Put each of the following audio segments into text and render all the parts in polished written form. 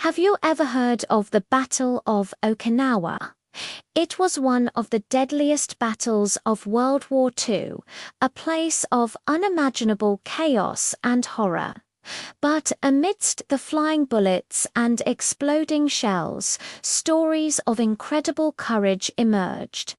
Have you ever heard of the Battle of Okinawa? It was one of the deadliest battles of World War II, a place of unimaginable chaos and horror. But amidst the flying bullets and exploding shells, stories of incredible courage emerged.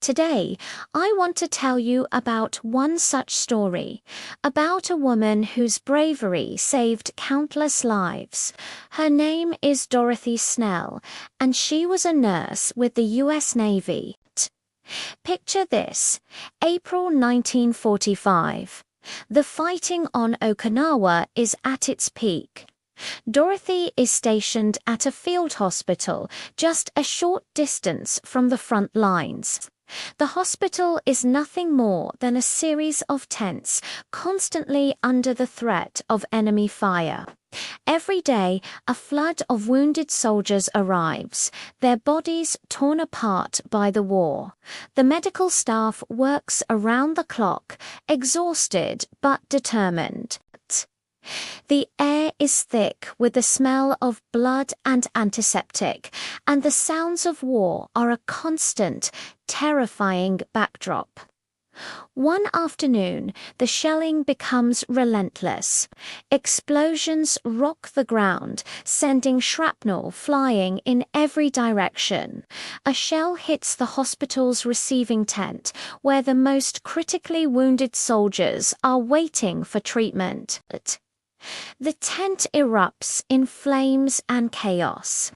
Today, I want to tell you about one such story, about a woman whose bravery saved countless lives. Her name is Dorothy Snell, and she was a nurse with the U.S. Navy. Picture this: April 1945. The fighting on Okinawa is at its peak. Dorothy is stationed at a field hospital just a short distance from the front lines. The hospital is nothing more than a series of tents, constantly under the threat of enemy fire. Every day, a flood of wounded soldiers arrives, their bodies torn apart by the war. The medical staff works around the clock, exhausted but determined. The air is thick with the smell of blood and antiseptic, and the sounds of war are a constant, terrifying backdrop. One afternoon, the shelling becomes relentless. Explosions rock the ground, sending shrapnel flying in every direction. A shell hits the hospital's receiving tent, where the most critically wounded soldiers are waiting for treatment. The tent erupts in flames and chaos.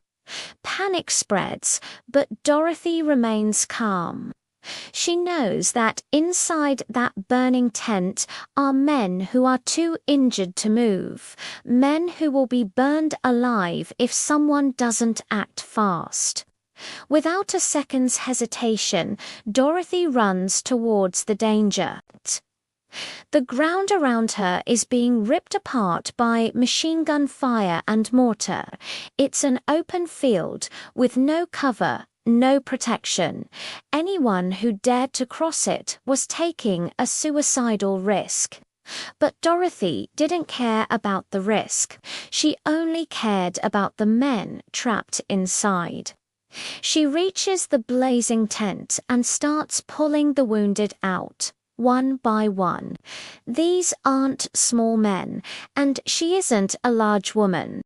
Panic spreads, but Dorothy remains calm. She knows that inside that burning tent are men who are too injured to move, men who will be burned alive if someone doesn't act fast. Without a second's hesitation, Dorothy runs towards the danger. The ground around her is being ripped apart by machine gun fire and mortar. It's an open field with no cover, no protection. Anyone who dared to cross it was taking a suicidal risk. But Dorothy didn't care about the risk. She only cared about the men trapped inside. She reaches the blazing tent and starts pulling the wounded out, one by one. These aren't small men, and she isn't a large woman.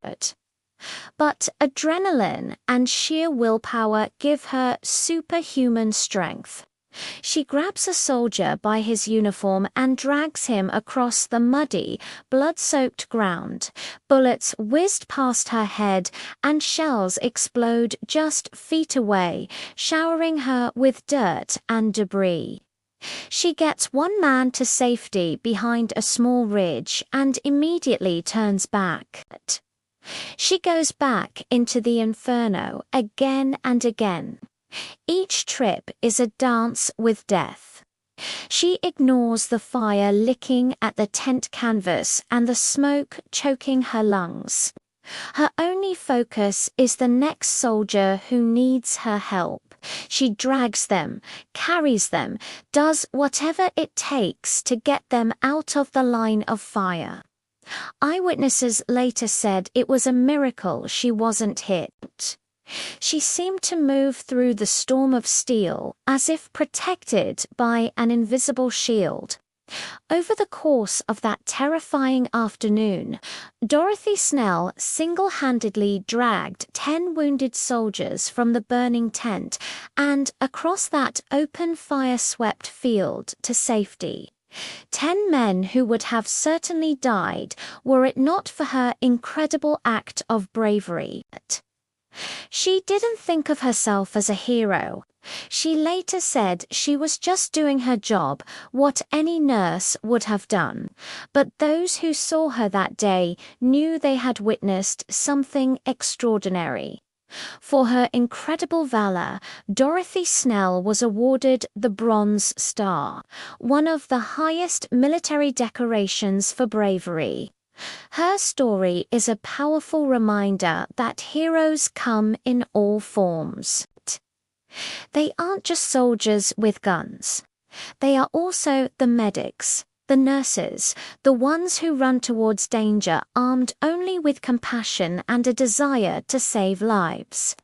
But adrenaline and sheer willpower give her superhuman strength. She grabs a soldier by his uniform and drags him across the muddy, blood-soaked ground. Bullets whizzed past her head, and shells explode just feet away, showering her with dirt and debris. She gets one man to safety behind a small ridge and immediately turns back. She goes back into the inferno again and again. Each trip is a dance with death. She ignores the fire licking at the tent canvas and the smoke choking her lungs. Her only focus is the next soldier who needs her help. She drags them, carries them, does whatever it takes to get them out of the line of fire. Eyewitnesses later said it was a miracle she wasn't hit. She seemed to move through the storm of steel as if protected by an invisible shield. Over the course of that terrifying afternoon, Dorothy Snell single-handedly dragged 10 wounded soldiers from the burning tent and across that open fire-swept field to safety. 10 men who would have certainly died were it not for her incredible act of bravery. She didn't think of herself as a hero. She later said she was just doing her job, what any nurse would have done. But those who saw her that day knew they had witnessed something extraordinary. For her incredible valor, Dorothy Snell was awarded the Bronze Star, one of the highest military decorations for bravery. Her story is a powerful reminder that heroes come in all forms. They aren't just soldiers with guns. They are also the medics, the nurses, the ones who run towards danger armed only with compassion and a desire to save lives.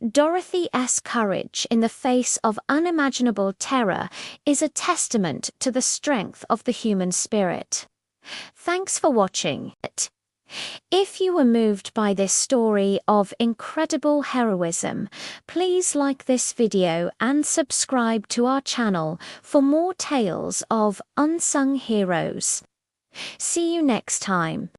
Dorothy S. courage in the face of unimaginable terror is a testament to the strength of the human spirit. Thanks for watching. If you were moved by this story of incredible heroism, please like this video and subscribe to our channel for more tales of unsung heroes. See you next time.